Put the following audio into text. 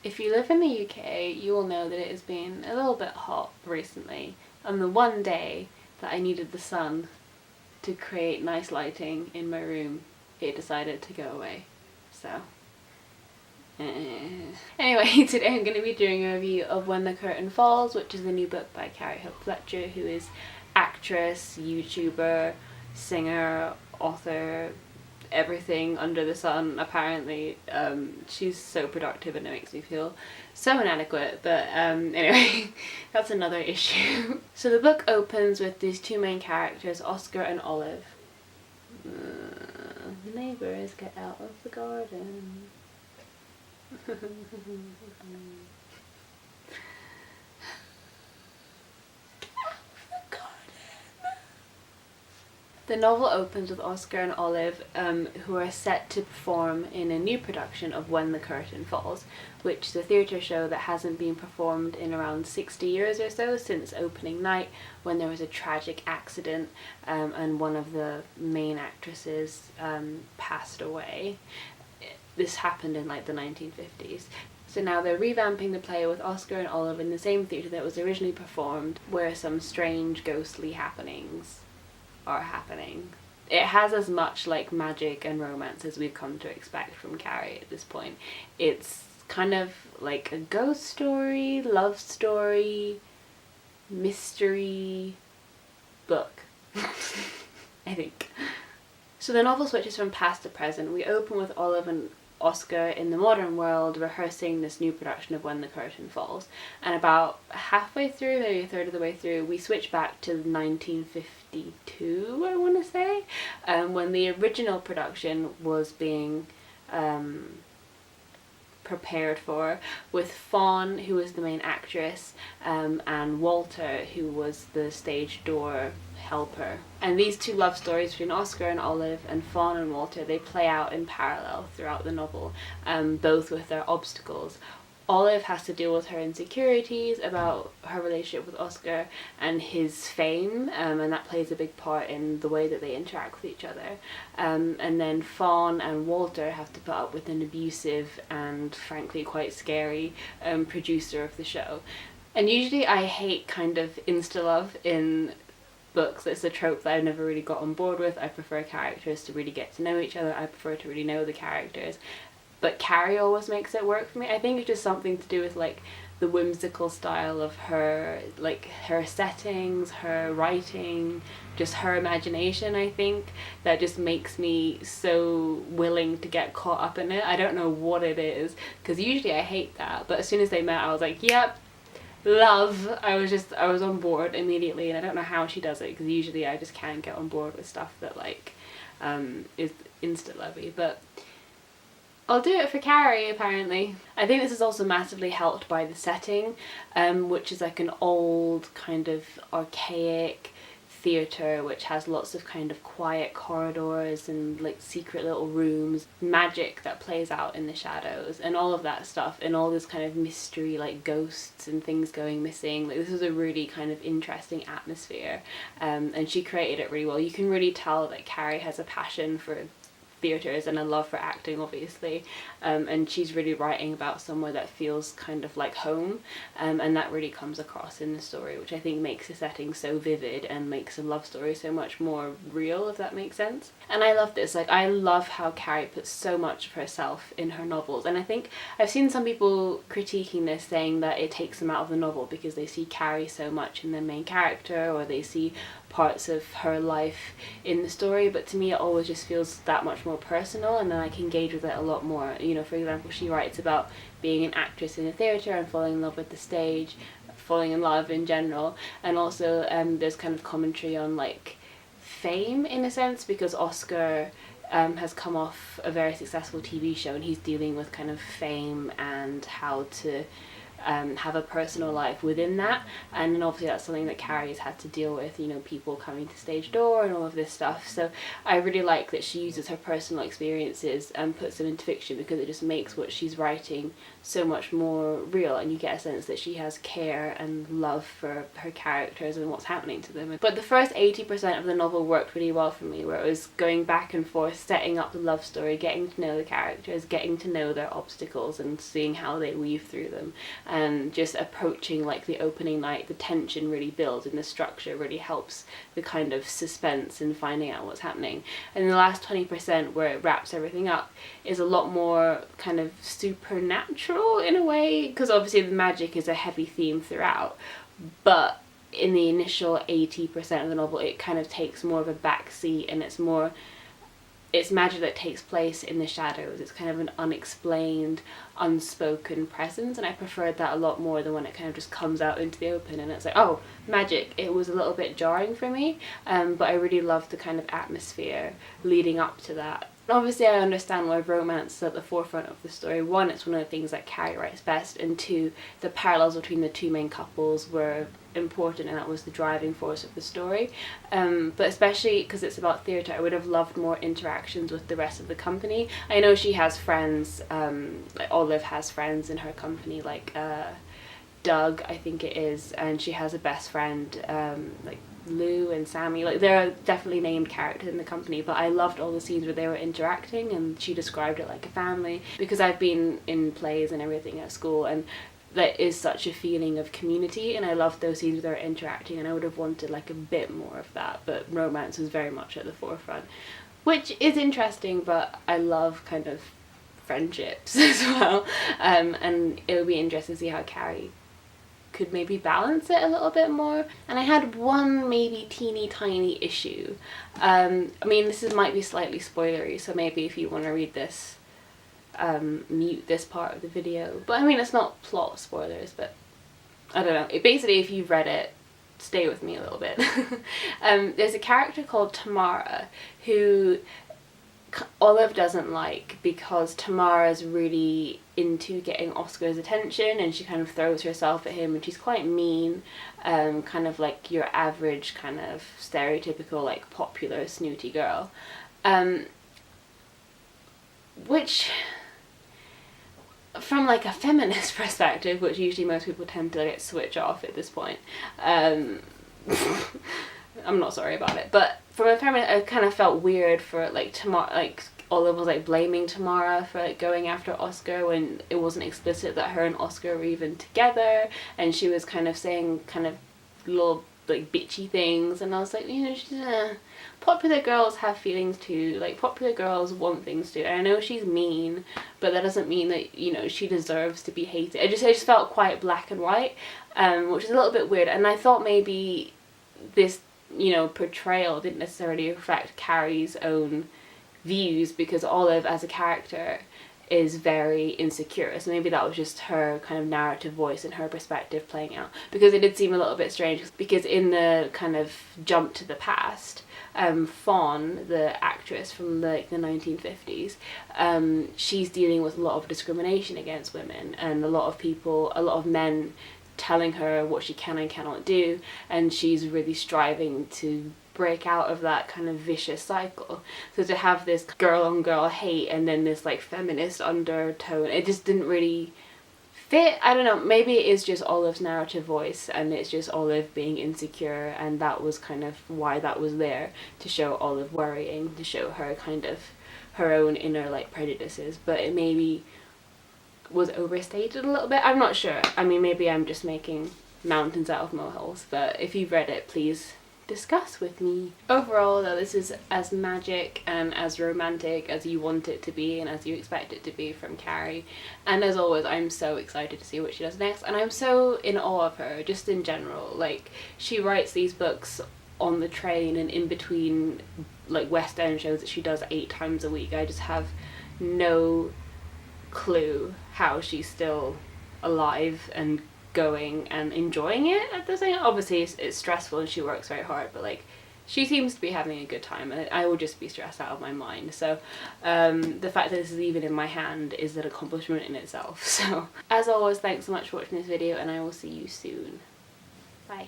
If you live in the UK, you will know that it has been a little bit hot recently. And the one day that I needed the sun to create nice lighting in my room, it decided to go away. So, anyway, today I'm going to be doing a review of When the Curtain Falls, which is a new book by Carrie Hope Fletcher, who is actress, YouTuber, singer, author, everything under the sun apparently. She's so productive and it makes me feel so inadequate, but anyway, that's another issue. So the book opens with these two main characters, Oscar and Olive. Neighbours, get out of the garden. The novel opens with Oscar and Olive, who are set to perform in a new production of When the Curtain Falls, which is a theatre show that hasn't been performed in around 60 years or so, since opening night, when there was a tragic accident and one of the main actresses passed away. This happened in like the 1950s. So now they're revamping the play with Oscar and Olive in the same theatre that was originally performed, where some strange ghostly happenings are happening. It has as much like magic and romance as we've come to expect from Carrie at this point. It's kind of like a ghost story, love story, mystery book. I think. So the novel switches from past to present. We open with Olive and Oscar in the modern world rehearsing this new production of When the Curtain Falls, and about halfway through, maybe a third of the way through, we switch back to 1952, I want to say, when the original production was being prepared for, with Fawn, who was the main actress, and Walter, who was the stage door helper. And these two love stories between Oscar and Olive and Fawn and Walter, they play out in parallel throughout the novel, both with their obstacles. Olive has to deal with her insecurities about her relationship with Oscar and his fame, and that plays a big part in the way that they interact with each other. And then Fawn and Walter have to put up with an abusive and frankly quite scary producer of the show. And usually I hate kind of insta-love in books. It's a trope that I've never really got on board with. I prefer characters to really get to know each other. I prefer to really know the characters. But Carrie always makes it work for me. I think it's just something to do with like the whimsical style of her, like her settings, her writing, just her imagination, I think, that just makes me so willing to get caught up in it. I don't know what it is, because usually I hate that, but as soon as they met I was like, yep, love. I was on board immediately, and I don't know how she does it, because usually I just can't get on board with stuff that like is instant lovey, but I'll do it for Carrie, apparently. I think this is also massively helped by the setting, which is like an old kind of archaic theatre which has lots of kind of quiet corridors and like secret little rooms, magic that plays out in the shadows and all of that stuff, and all this kind of mystery, like ghosts and things going missing. Like, this is a really kind of interesting atmosphere, and she created it really well. You can really tell that Carrie has a passion for theatres and a love for acting, obviously, and she's really writing about somewhere that feels kind of like home, and that really comes across in the story, which I think makes the setting so vivid and makes a love story so much more real, if that makes sense. And I love this. Like, I love how Carrie puts so much of herself in her novels, and I think I've seen some people critiquing this, saying that it takes them out of the novel because they see Carrie so much in the main character, or they see parts of her life in the story, but to me it always just feels that much more personal, and then I can engage with it a lot more. You know, for example, she writes about being an actress in a theatre and falling in love with the stage, falling in love in general, and also there's kind of commentary on like fame in a sense, because Oscar has come off a very successful TV show and he's dealing with kind of fame and how to have a personal life within that. And then obviously that's something that Carrie's had to deal with, you know, people coming to stage door and all of this stuff. So I really like that she uses her personal experiences and puts them into fiction, because it just makes what she's writing so much more real, and you get a sense that she has care and love for her characters and what's happening to them. But the first 80% of the novel worked really well for me, where it was going back and forth, setting up the love story, getting to know the characters, getting to know their obstacles and seeing how they weave through them, and just approaching like the opening night, the tension really builds and the structure really helps the kind of suspense and finding out what's happening. And the last 20%, where it wraps everything up, is a lot more kind of supernatural in a way, because obviously the magic is a heavy theme throughout, but in the initial 80% of the novel it kind of takes more of a back seat, and it's magic that takes place in the shadows. It's kind of an unexplained, unspoken presence, and I preferred that a lot more than when it kind of just comes out into the open and it's like, oh, magic. It was a little bit jarring for me, but I really loved the kind of atmosphere leading up to that. Obviously I understand why romance is at the forefront of the story. One, it's one of the things that Carrie writes best, and two, the parallels between the two main couples were important, and that was the driving force of the story. But especially because it's about theatre, I would have loved more interactions with the rest of the company. I know she has friends, like Olive has friends in her company, like Doug, I think it is, and she has a best friend, like Lou and Sammy. Like, there are definitely named characters in the company, but I loved all the scenes where they were interacting, and she described it like a family, because I've been in plays and everything at school, and there is such a feeling of community, and I loved those scenes where they were interacting, and I would have wanted like a bit more of that, but romance was very much at the forefront, which is interesting. But I love kind of friendships as well, and it would be interesting to see how Carrie could maybe balance it a little bit more. And I had one maybe teeny tiny issue. I mean, might be slightly spoilery, so maybe if you want to read this, mute this part of the video. But I mean, it's not plot spoilers, but I don't know. Basically, if you've read it, stay with me a little bit. There's a character called Tamara who Olive doesn't like, because Tamara's really into getting Oscar's attention, and she kind of throws herself at him, and she's quite mean, kind of like your average kind of stereotypical like popular snooty girl, which from like a feminist perspective, which usually most people tend to like switch off at this point, I'm not sorry about it, but from a feminist, I kind of felt weird for like Tamara, like Olive was like blaming Tamara for like going after Oscar when it wasn't explicit that her and Oscar were even together, and she was kind of saying kind of little like bitchy things, and I was like, you know, she's, popular girls have feelings too, like popular girls want things too, and I know she's mean, but that doesn't mean that, you know, she deserves to be hated. I just felt quite black and white, which is a little bit weird, and I thought maybe this, you know, portrayal didn't necessarily reflect Carrie's own views, because Olive as a character is very insecure, so maybe that was just her kind of narrative voice and her perspective playing out, because it did seem a little bit strange, because in the kind of jump to the past, Fawn, the actress from the 1950s, she's dealing with a lot of discrimination against women, and a lot of men telling her what she can and cannot do, and she's really striving to break out of that kind of vicious cycle. So to have this girl on girl hate and then this like feminist undertone, it just didn't really fit. I don't know, maybe it is just Olive's narrative voice, and it's just Olive being insecure, and that was kind of why that was there, to show Olive worrying, to show her kind of her own inner like prejudices, but it maybe was overstated a little bit. I'm not sure. I mean, maybe I'm just making mountains out of molehills, but if you've read it, please discuss with me. Overall though, this is as magic and as romantic as you want it to be and as you expect it to be from Carrie, and as always I'm so excited to see what she does next, and I'm so in awe of her just in general. Like, she writes these books on the train and in between like West End shows that she does 8 times a week. I just have no clue how she's still alive and going and enjoying it at the same. Obviously it's stressful and she works very hard, but like, she seems to be having a good time, and I will just be stressed out of my mind. So the fact that this is even in my hand is an accomplishment in itself. So as always, thanks so much for watching this video, and I will see you soon. Bye.